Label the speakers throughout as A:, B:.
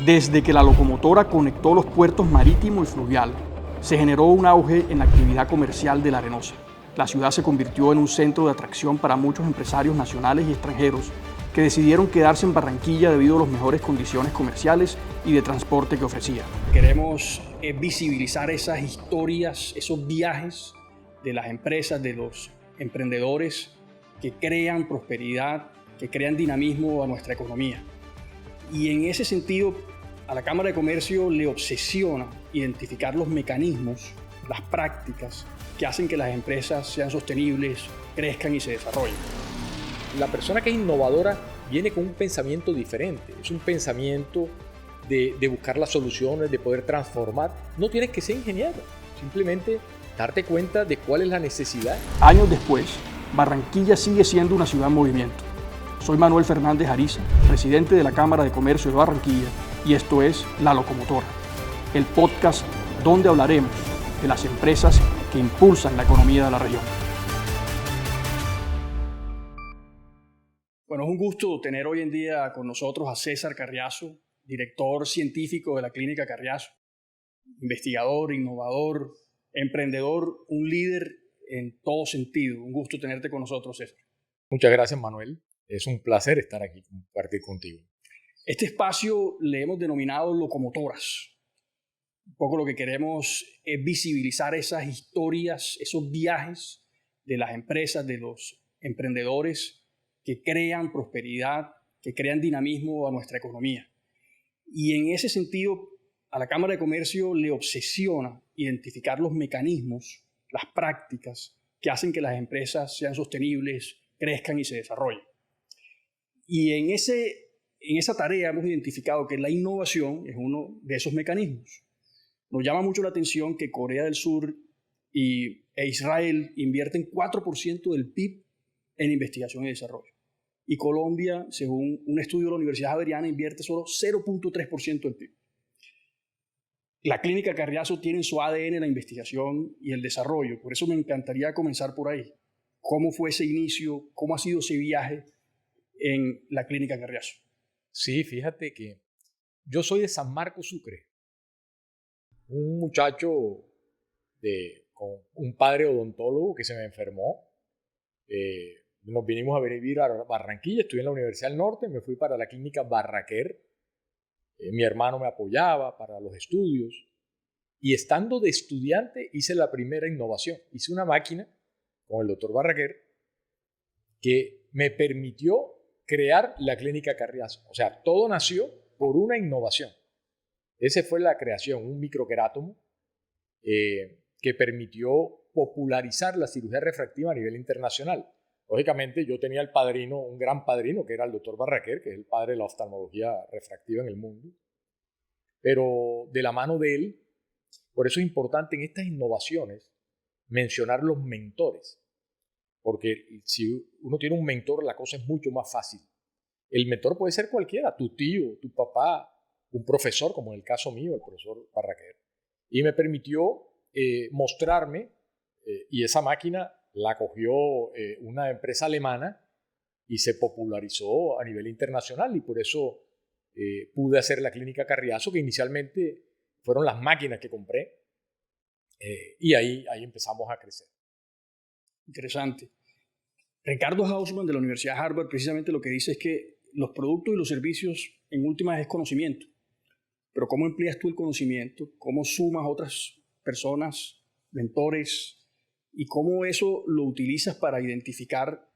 A: Desde que la locomotora conectó los puertos marítimo y fluvial, se generó un auge en la actividad comercial de La Arenosa. La ciudad se convirtió en un centro de atracción para muchos empresarios nacionales y extranjeros que decidieron quedarse en Barranquilla debido a las mejores condiciones comerciales y de transporte que ofrecía. Queremos visibilizar esas historias, esos viajes de las empresas, de los emprendedores que crean prosperidad, que crean dinamismo a nuestra economía. Y en ese sentido, a la Cámara de Comercio le obsesiona identificar los mecanismos, las prácticas que hacen que las empresas sean sostenibles, crezcan y se desarrollen.
B: La persona que es innovadora viene con un pensamiento diferente, es un pensamiento de buscar las soluciones, de poder transformar. No tienes que ser ingeniero, simplemente darte cuenta de cuál es la necesidad.
A: Años después, Barranquilla sigue siendo una ciudad en movimiento. Soy Manuel Fernández Ariza, presidente de la Cámara de Comercio de Barranquilla, y esto es La Locomotora, el podcast donde hablaremos de las empresas que impulsan la economía de la región. Bueno, es un gusto tener hoy en día con nosotros a César Carriazo, director científico de la Clínica Carriazo, investigador, innovador, emprendedor, un líder en todo sentido. Un gusto tenerte con nosotros, César.
B: Muchas gracias, Manuel. Es un placer estar aquí, compartir contigo.
A: Este espacio le hemos denominado locomotoras. Un poco lo que queremos es visibilizar esas historias, esos viajes de las empresas, de los emprendedores que crean prosperidad, que crean dinamismo a nuestra economía. Y en ese sentido, a la Cámara de Comercio le obsesiona identificar los mecanismos, las prácticas que hacen que las empresas sean sostenibles, crezcan y se desarrollen. Y en esa tarea hemos identificado que la innovación es uno de esos mecanismos. Nos llama mucho la atención que Corea del Sur e Israel invierten 4% del PIB en investigación y desarrollo. Y Colombia, según un estudio de la Universidad Javeriana, invierte solo 0.3% del PIB. La Clínica Carriazo tiene en su ADN la investigación y el desarrollo. Por eso me encantaría comenzar por ahí. ¿Cómo fue ese inicio? ¿Cómo ha sido ese viaje en la Clínica Carriazo?
B: Sí, fíjate que yo soy de San Marcos, Sucre. Un muchacho con un padre odontólogo que se me enfermó. Nos vinimos a vivir a Barranquilla, estudié en la Universidad del Norte, me fui para la Clínica Barraquer. Mi hermano me apoyaba para los estudios. Y estando de estudiante hice la primera innovación. Hice una máquina con el doctor Barraquer que me permitió crear la Clínica Carriazo. O sea, todo nació por una innovación. Esa fue la creación, un microquerátomo que permitió popularizar la cirugía refractiva a nivel internacional. Lógicamente, yo tenía el padrino, un gran padrino, que era el doctor Barraquer, que es el padre de la oftalmología refractiva en el mundo. Pero de la mano de él, por eso es importante en estas innovaciones mencionar los mentores. Porque si uno tiene un mentor, la cosa es mucho más fácil. El mentor puede ser cualquiera, tu tío, tu papá, un profesor, como en el caso mío, el profesor Barraquer. Y me permitió mostrarme, y esa máquina la cogió una empresa alemana y se popularizó a nivel internacional, y por eso pude hacer la Clínica Carriazo, que inicialmente fueron las máquinas que compré, y ahí empezamos a crecer.
A: Interesante. Ricardo Hausmann de la Universidad de Harvard precisamente lo que dice es que los productos y los servicios en últimas es conocimiento. Pero ¿cómo empleas tú el conocimiento? ¿Cómo sumas a otras personas, mentores? ¿Y cómo eso lo utilizas para identificar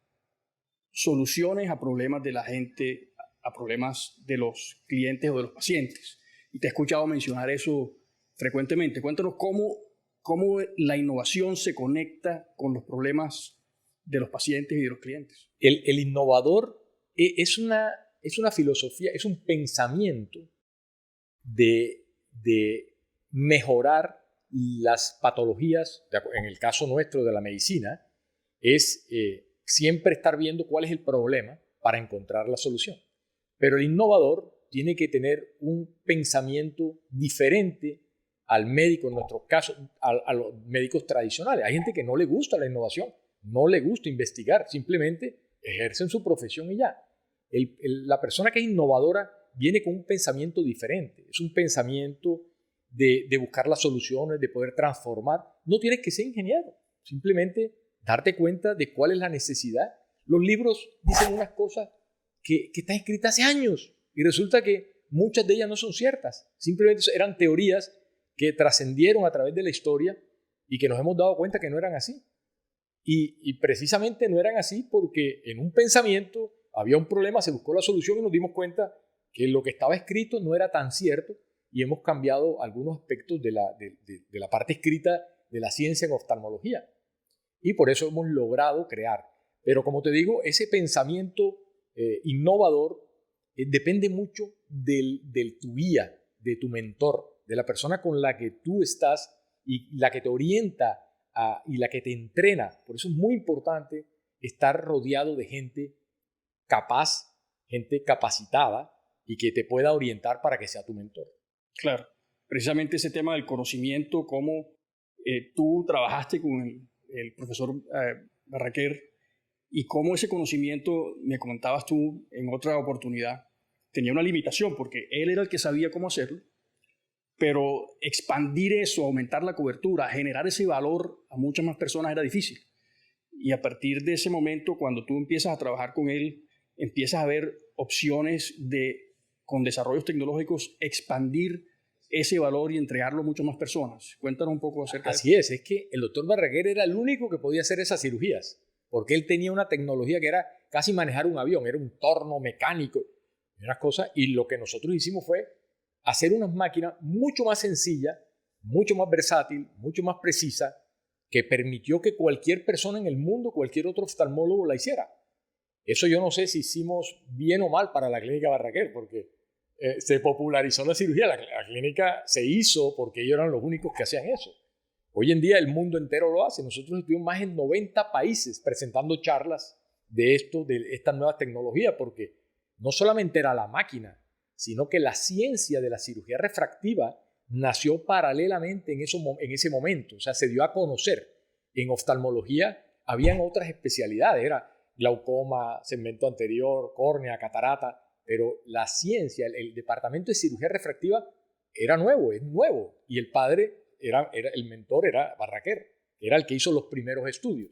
A: soluciones a problemas de la gente, a problemas de los clientes o de los pacientes? Y te he escuchado mencionar eso frecuentemente. Cuéntanos cómo la innovación se conecta con los problemas de los pacientes y de los clientes.
B: El innovador es una filosofía, es un pensamiento de mejorar las patologías. En el caso nuestro de la medicina, es siempre estar viendo cuál es el problema para encontrar la solución. Pero el innovador tiene que tener un pensamiento diferente al médico, en nuestro caso, a los médicos tradicionales. Hay gente que no le gusta la innovación, no le gusta investigar, simplemente ejercen su profesión y ya. La persona que es innovadora viene con un pensamiento diferente. Es un pensamiento de buscar las soluciones, de poder transformar. No tienes que ser ingeniero, simplemente darte cuenta de cuál es la necesidad. Los libros dicen unas cosas que están escritas hace años y resulta que muchas de ellas no son ciertas. Simplemente eran teorías que trascendieron a través de la historia y que nos hemos dado cuenta que no eran así. Y precisamente no eran así porque en un pensamiento había un problema, se buscó la solución y nos dimos cuenta que lo que estaba escrito no era tan cierto y hemos cambiado algunos aspectos de la parte escrita de la ciencia en oftalmología. Y por eso hemos logrado crear. Pero como te digo, ese pensamiento innovador depende mucho de tu guía, de tu mentor, de la persona con la que tú estás y la que te orienta y la que te entrena. Por eso es muy importante estar rodeado de gente capaz, gente capacitada y que te pueda orientar para que sea tu mentor.
A: Claro, precisamente ese tema del conocimiento, cómo tú trabajaste con el profesor Barraquer y cómo ese conocimiento, me comentabas tú en otra oportunidad, tenía una limitación porque él era el que sabía cómo hacerlo, pero expandir eso, aumentar la cobertura, generar ese valor a muchas más personas era difícil. Y a partir de ese momento, cuando tú empiezas a trabajar con él, empiezas a ver opciones con desarrollos tecnológicos, expandir ese valor y entregarlo a muchas más personas. Cuéntanos un poco acerca de eso.
B: Así es que el doctor Barraquer era el único que podía hacer esas cirugías, porque él tenía una tecnología que era casi manejar un avión, era un torno mecánico, unas cosas, y lo que nosotros hicimos fue hacer unas máquinas mucho más sencillas, mucho más versátil, mucho más precisa, que permitió que cualquier persona en el mundo, cualquier otro oftalmólogo la hiciera. Eso yo no sé si hicimos bien o mal para la clínica Barraquer, porque se popularizó la cirugía, la clínica se hizo porque ellos eran los únicos que hacían eso. Hoy en día el mundo entero lo hace. Nosotros estuvimos más en 90 países presentando charlas de esta nueva tecnología, porque no solamente era la máquina, sino que la ciencia de la cirugía refractiva nació paralelamente en ese momento, o sea, se dio a conocer. En oftalmología habían otras especialidades, era glaucoma, segmento anterior, córnea, catarata, pero la ciencia, el departamento de cirugía refractiva era nuevo, es nuevo, y el padre, el mentor era Barraquer, era el que hizo los primeros estudios.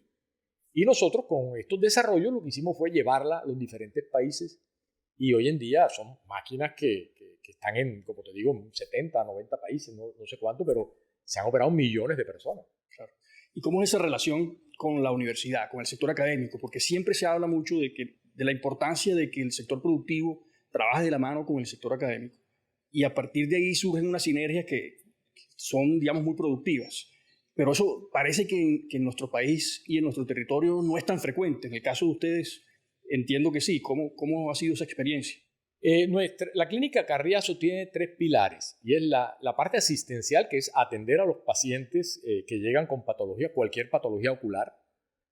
B: Y nosotros con estos desarrollos lo que hicimos fue llevarla a los diferentes países y hoy en día son máquinas que están en, como te digo, 70, 90 países, no sé cuánto, pero se han operado millones de personas.
A: Claro. ¿Y cómo es esa relación con la universidad, con el sector académico? Porque siempre se habla mucho de la importancia de que el sector productivo trabaje de la mano con el sector académico y a partir de ahí surgen unas sinergias que son, digamos, muy productivas. Pero eso parece que en nuestro país y en nuestro territorio no es tan frecuente. En el caso de ustedes, entiendo que sí. ¿Cómo ha sido esa experiencia?
B: La clínica Carriazo tiene 3 pilares y es la parte asistencial, que es atender a los pacientes que llegan con patología, cualquier patología ocular,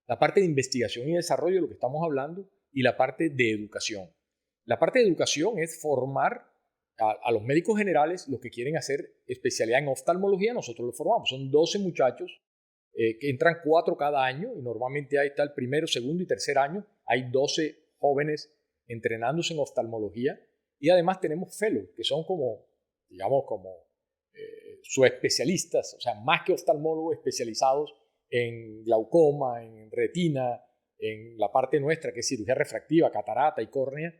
B: la parte de investigación y desarrollo, de lo que estamos hablando, y la parte de educación. La parte de educación es formar a los médicos generales, los que quieren hacer especialidad en oftalmología, nosotros los formamos. Son 12 muchachos que entran 4 cada año y normalmente ahí está el primero, segundo y tercer año. Hay 12 jóvenes entrenándose en oftalmología y además tenemos fellows que son como, digamos, como subespecialistas, o sea, más que oftalmólogos especializados en glaucoma, en retina, en la parte nuestra que es cirugía refractiva, catarata y córnea,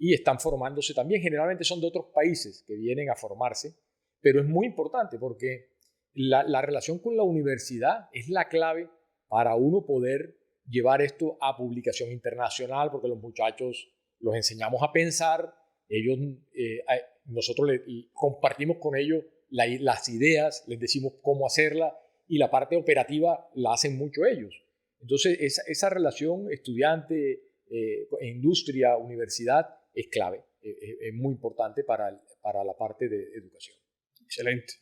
B: y están formándose también. Generalmente son de otros países que vienen a formarse, pero es muy importante porque la relación con la universidad es la clave para uno poder llevar esto a publicación internacional, porque los muchachos los enseñamos a pensar, nosotros compartimos con ellos las ideas, les decimos cómo hacerla y la parte operativa la hacen mucho ellos. Entonces esa relación estudiante, industria, universidad es clave, es muy importante para la parte de educación.
A: Excelente.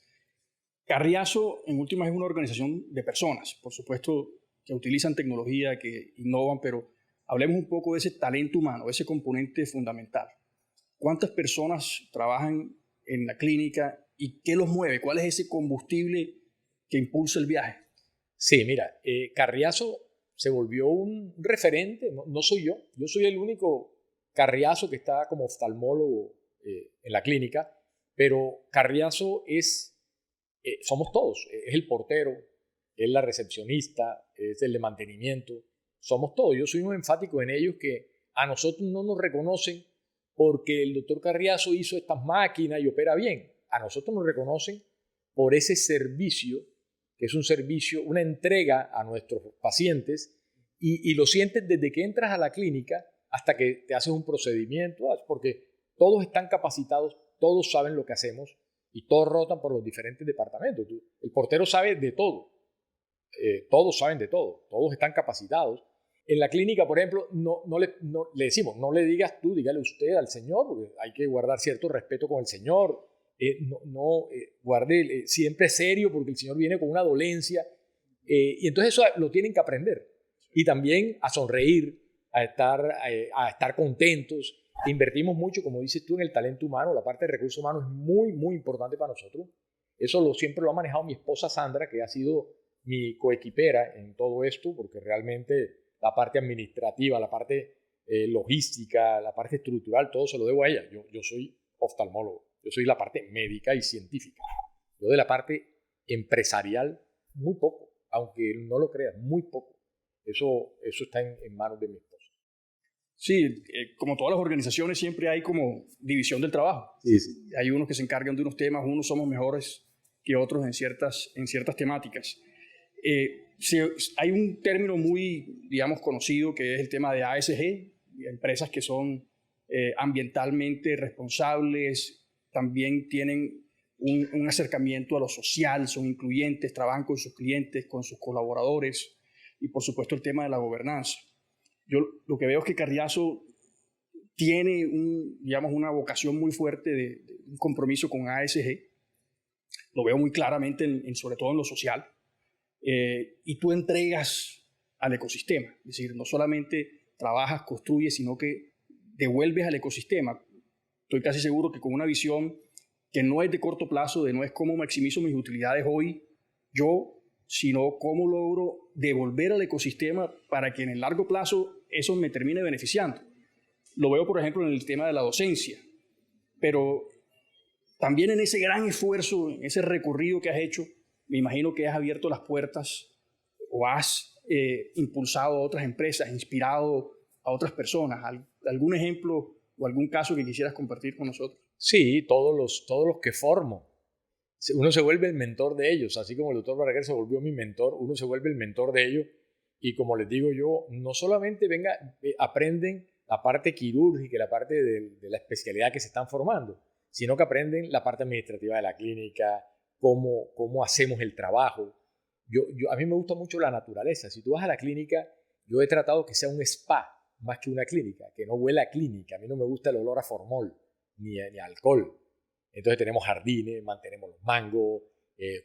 A: Carriazo, en últimas, es una organización de personas, por supuesto, que utilizan tecnología, que innovan, pero hablemos un poco de ese talento humano, ese componente fundamental. ¿Cuántas personas trabajan en la clínica y qué los mueve? ¿Cuál es ese combustible que impulsa el viaje?
B: Sí, mira, Carriazo se volvió un referente, no soy yo soy el único Carriazo que está como oftalmólogo en la clínica, pero Carriazo somos todos, es el portero, es la recepcionista, es el de mantenimiento, somos todos. Yo soy muy enfático en ellos que a nosotros no nos reconocen porque el doctor Carriazo hizo estas máquinas y opera bien. A nosotros nos reconocen por ese servicio, que es un servicio, una entrega a nuestros pacientes, y lo sientes desde que entras a la clínica hasta que te haces un procedimiento, porque todos están capacitados, todos saben lo que hacemos y todos rotan por los diferentes departamentos. El portero sabe de todo, todos saben de todo, todos están capacitados. En la clínica, por ejemplo, le decimos, no le digas tú, dígale usted al señor, porque hay que guardar cierto respeto con el señor. Guarde siempre serio, porque el señor viene con una dolencia. Y entonces eso lo tienen que aprender. Y también a sonreír, a estar contentos. Invertimos mucho, como dices tú, en el talento humano. La parte de recursos humanos es muy, muy importante para nosotros. Eso siempre lo ha manejado mi esposa Sandra, que ha sido mi coequipera en todo esto, porque realmente la parte administrativa, la parte logística, la parte estructural, todo se lo debo a ella. Yo soy oftalmólogo, yo soy la parte médica y científica. Yo de la parte empresarial, muy poco, aunque no lo creas, muy poco. Eso está en manos de mi esposa.
A: Sí, como todas las organizaciones siempre hay como división del trabajo.
B: Sí, sí.
A: Hay unos que se encargan de unos temas, unos somos mejores que otros en ciertas temáticas. Hay un término muy, digamos, conocido que es el tema de ASG, empresas que son ambientalmente responsables, también tienen un acercamiento a lo social, son incluyentes, trabajan con sus clientes, con sus colaboradores y por supuesto el tema de la gobernanza. Yo lo que veo es que Carriazo tiene una vocación muy fuerte de un compromiso con ASG, lo veo muy claramente sobre todo en lo social. Y tú entregas al ecosistema, es decir, no solamente trabajas, construyes, sino que devuelves al ecosistema. Estoy casi seguro que con una visión que no es de corto plazo, de no es cómo maximizo mis utilidades hoy yo, sino cómo logro devolver al ecosistema para que en el largo plazo eso me termine beneficiando. Lo veo, por ejemplo, en el tema de la docencia, pero también en ese gran esfuerzo, en ese recorrido que has hecho, me imagino que has abierto las puertas o has impulsado a otras empresas, inspirado a otras personas. ¿Algún ejemplo o algún caso que quisieras compartir con nosotros?
B: Sí, todos los que formo. Uno se vuelve el mentor de ellos, así como el doctor Balaguer se volvió mi mentor, uno se vuelve el mentor de ellos. Y como les digo yo, no solamente aprenden la parte quirúrgica, la parte de la especialidad que se están formando, sino que aprenden la parte administrativa de la clínica, cómo hacemos el trabajo. A mí me gusta mucho la naturaleza. Si tú vas a la clínica, yo he tratado que sea un spa más que una clínica, que no huela a clínica. A mí no me gusta el olor a formol ni a alcohol. Entonces tenemos jardines, mantenemos los mangos,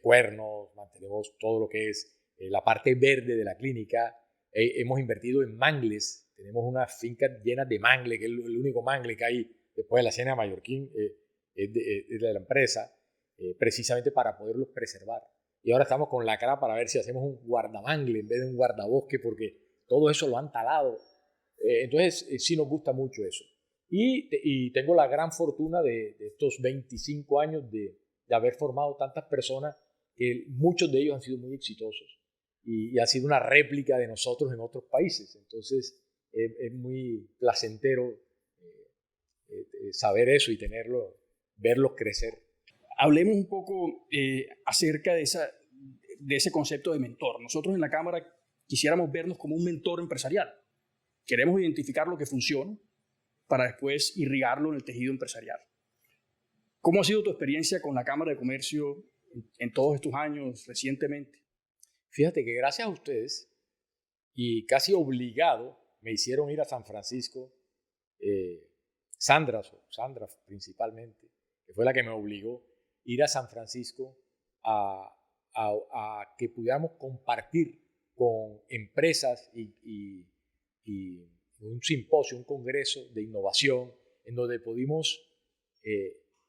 B: cuernos, mantenemos todo lo que es la parte verde de la clínica. Hemos invertido en mangles. Tenemos unas fincas llenas de mangle, que es el único mangle que hay después de la Ciénaga de Mallorquín, es de la empresa, precisamente para poderlos preservar. Y ahora estamos con la cara para ver si hacemos un guardamangle en vez de un guardabosque, porque todo eso lo han talado. Entonces, sí nos gusta mucho eso. Y tengo la gran fortuna de estos 25 años de haber formado tantas personas que muchos de ellos han sido muy exitosos y ha sido una réplica de nosotros en otros países. Entonces, es muy placentero saber eso y verlos crecer.
A: Hablemos un poco acerca de ese concepto de mentor. Nosotros en la Cámara quisiéramos vernos como un mentor empresarial. Queremos identificar lo que funciona para después irrigarlo en el tejido empresarial. ¿Cómo ha sido tu experiencia con la Cámara de Comercio en todos estos años, recientemente?
B: Fíjate que gracias a ustedes y casi obligado me hicieron ir a San Francisco, Sandra principalmente, que fue la que me obligó a ir a San Francisco a que pudiéramos compartir con empresas y un simposio, un congreso de innovación, en donde pudimos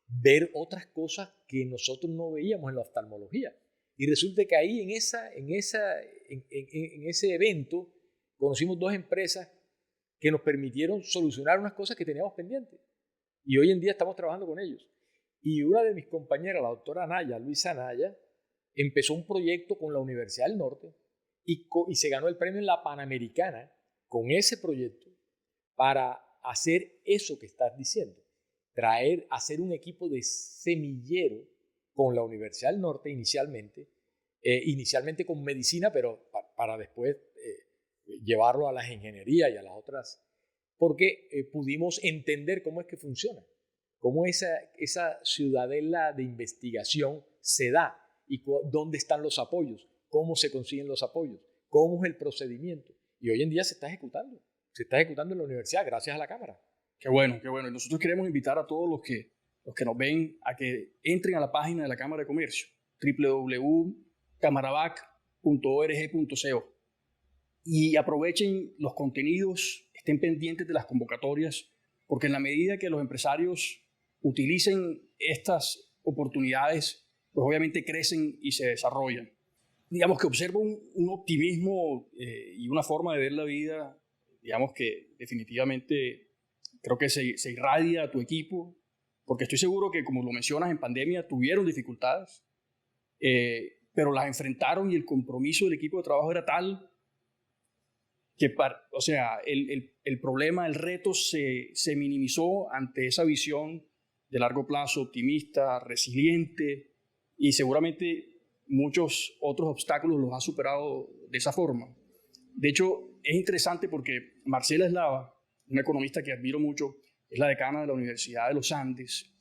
B: ver otras cosas que nosotros no veíamos en la oftalmología. Y resulta que ahí en ese evento conocimos dos empresas que nos permitieron solucionar unas cosas que teníamos pendientes. Y hoy en día estamos trabajando con ellos. Y una de mis compañeras, la doctora Anaya, Luisa Anaya, empezó un proyecto con la Universidad del Norte y se ganó el premio en la Panamericana con ese proyecto para hacer eso que estás diciendo. Hacer un equipo de semillero con la Universidad del Norte inicialmente con medicina, pero para después llevarlo a las ingenierías y a las otras, porque pudimos entender cómo es que funciona, cómo esa ciudadela de investigación se da y dónde están los apoyos, cómo se consiguen los apoyos, cómo es el procedimiento. Y hoy en día se está ejecutando en la universidad gracias a la Cámara.
A: Qué bueno, qué bueno. Y nosotros queremos invitar a todos los que nos ven a que entren a la página de la Cámara de Comercio, www.camaravac.org.co, y aprovechen los contenidos, estén pendientes de las convocatorias, porque en la medida que los empresarios utilicen estas oportunidades, pues obviamente crecen y se desarrollan. Digamos que observo un optimismo y una forma de ver la vida, digamos que definitivamente creo que se irradia a tu equipo, porque estoy seguro que, como lo mencionas, en pandemia tuvieron dificultades, pero las enfrentaron y el compromiso del equipo de trabajo era tal que, o sea, el problema, el reto se minimizó ante esa visión de largo plazo, optimista, resiliente, y seguramente muchos otros obstáculos los ha superado de esa forma. De hecho, es interesante porque Marcela Eslava, una economista que admiro mucho, es la decana de la Universidad de los Andes.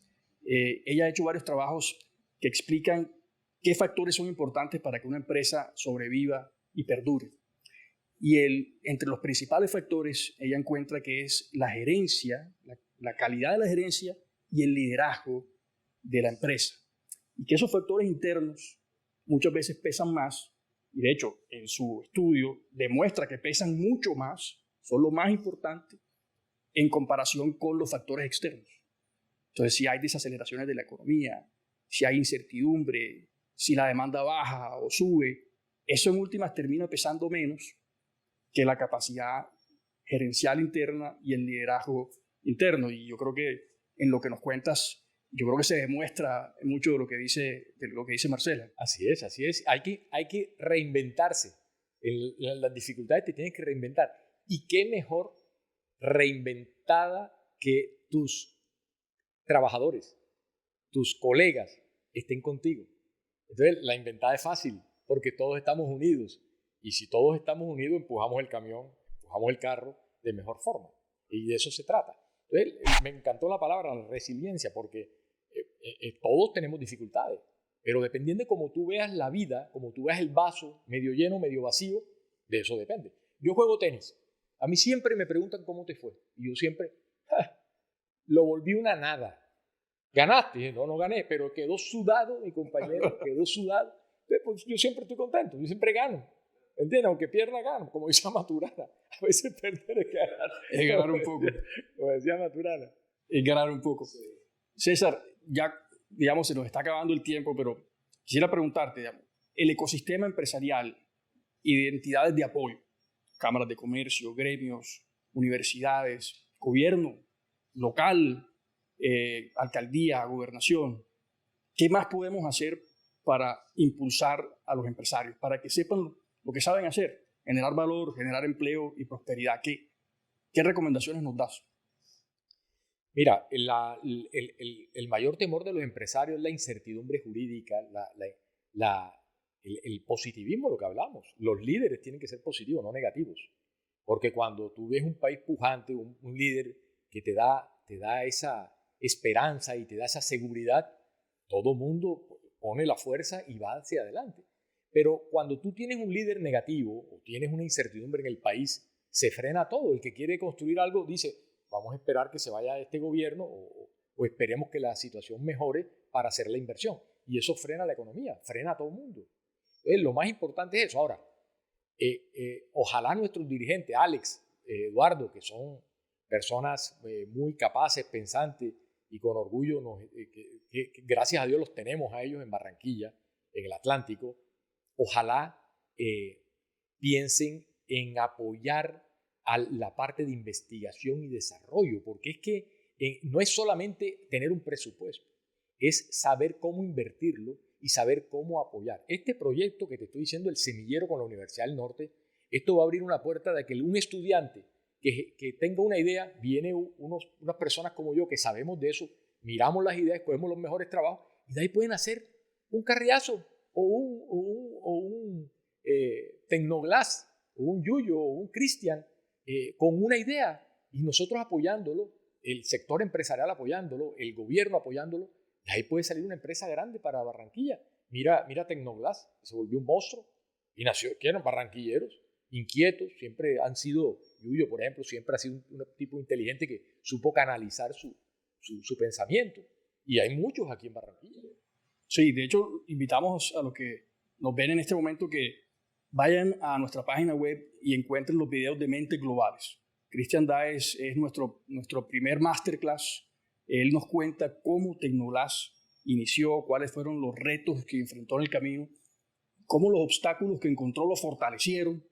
A: Ella ha hecho varios trabajos que explican qué factores son importantes para que una empresa sobreviva y perdure. Y entre los principales factores, ella encuentra que es la gerencia, la calidad de la gerencia y el liderazgo de la empresa. Y que esos factores internos muchas veces pesan más, y de hecho en su estudio demuestra que pesan mucho más, son lo más importante en comparación con los factores externos. Entonces, si hay desaceleraciones de la economía, si hay incertidumbre, si la demanda baja o sube, eso en últimas termina pesando menos que la capacidad gerencial interna y el liderazgo interno. Y yo creo que en lo que nos cuentas, yo creo que se demuestra mucho de lo que dice Marcela.
B: Así es, así es. Hay que reinventarse. Las dificultades te tienes que reinventar. ¿Y qué mejor reinventada que tus trabajadores, tus colegas estén contigo? Entonces, la inventada es fácil porque todos estamos unidos. Y si todos estamos unidos, empujamos el camión, empujamos el carro de mejor forma. Y de eso se trata. Entonces, me encantó la palabra, la resiliencia, porque todos tenemos dificultades. Pero dependiendo de cómo tú veas la vida, como tú veas el vaso, medio lleno, medio vacío, de eso depende. Yo juego tenis. A mí siempre me preguntan cómo te fue. Y yo siempre, lo volví una nada. ¿Ganaste? No gané, pero quedó sudado mi compañero, quedó sudado. Entonces, pues, yo siempre estoy contento, yo siempre gano. ¿Entiendes? Aunque pierda, gano. Como decía Maturana. A veces perder es ganar.
A: Es ganar un poco.
B: Como decía Maturana.
A: Es ganar un poco. Sí. César, ya, digamos, se nos está acabando el tiempo, pero quisiera preguntarte, digamos, el ecosistema empresarial y de entidades de apoyo, cámaras de comercio, gremios, universidades, gobierno local, alcaldía, gobernación, ¿qué más podemos hacer para impulsar a los empresarios, para que sepan lo que saben hacer, generar valor, generar empleo y prosperidad? ¿Qué recomendaciones nos das?
B: Mira, el mayor temor de los empresarios es la incertidumbre jurídica, el positivismo, lo que hablamos. Los líderes tienen que ser positivos, no negativos. Porque cuando tú ves un país pujante, un líder que te da esa esperanza y te da esa seguridad, todo mundo pone la fuerza y va hacia adelante. Pero cuando tú tienes un líder negativo o tienes una incertidumbre en el país, se frena todo. El que quiere construir algo dice, vamos a esperar que se vaya este gobierno o esperemos que la situación mejore para hacer la inversión. Y eso frena la economía, frena a todo el mundo. Entonces, lo más importante es eso. Ahora, ojalá nuestros dirigentes, Alex, Eduardo, que son personas muy capaces, pensantes y con orgullo, que gracias a Dios los tenemos a ellos en Barranquilla, en el Atlántico, ojalá piensen en apoyar a la parte de investigación y desarrollo, porque es que no es solamente tener un presupuesto, es saber cómo invertirlo y saber cómo apoyar. Este proyecto que te estoy diciendo, el semillero con la Universidad del Norte, esto va a abrir una puerta de que un estudiante que tenga una idea, viene unas personas como yo que sabemos de eso, miramos las ideas, cogemos los mejores trabajos y de ahí pueden hacer un Carriazo o un Tecnoglass o un Yuyo o un Cristian con una idea y nosotros apoyándolo, el sector empresarial apoyándolo, el gobierno apoyándolo, de ahí puede salir una empresa grande para Barranquilla. Mira Tecnoglass, que se volvió un monstruo y nació, que eran barranquilleros, inquietos, siempre han sido, Yuyo por ejemplo, siempre ha sido un tipo inteligente que supo canalizar su pensamiento. Y hay muchos aquí en Barranquilla.
A: Sí, de hecho, invitamos a los que nos ven en este momento que vayan a nuestra página web y encuentren los videos de Mentes Globales. Cristian Daes es nuestro primer masterclass. Él nos cuenta cómo Tecnoglass inició, cuáles fueron los retos que enfrentó en el camino, cómo los obstáculos que encontró lo fortalecieron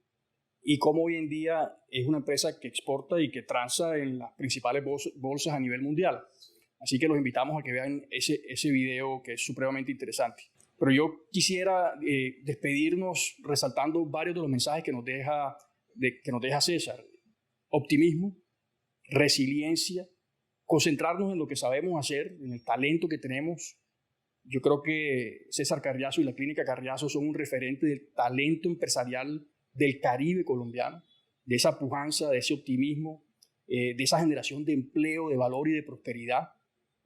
A: y cómo hoy en día es una empresa que exporta y que transa en las principales bolsas a nivel mundial. Así que los invitamos a que vean ese video que es supremamente interesante. Pero yo quisiera despedirnos resaltando varios de los mensajes que nos deja César. Optimismo, resiliencia, concentrarnos en lo que sabemos hacer, en el talento que tenemos. Yo creo que César Carriazo y la Clínica Carriazo son un referente del talento empresarial del Caribe colombiano, de esa pujanza, de ese optimismo, de esa generación de empleo, de valor y de prosperidad.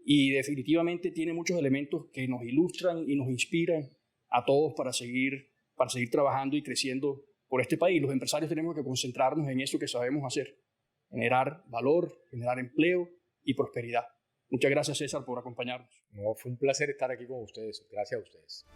A: Y definitivamente tiene muchos elementos que nos ilustran y nos inspiran a todos para seguir trabajando y creciendo por este país. Los empresarios tenemos que concentrarnos en eso que sabemos hacer, generar valor, generar empleo y prosperidad. Muchas gracias, César, por acompañarnos.
B: No, fue un placer estar aquí con ustedes. Gracias a ustedes.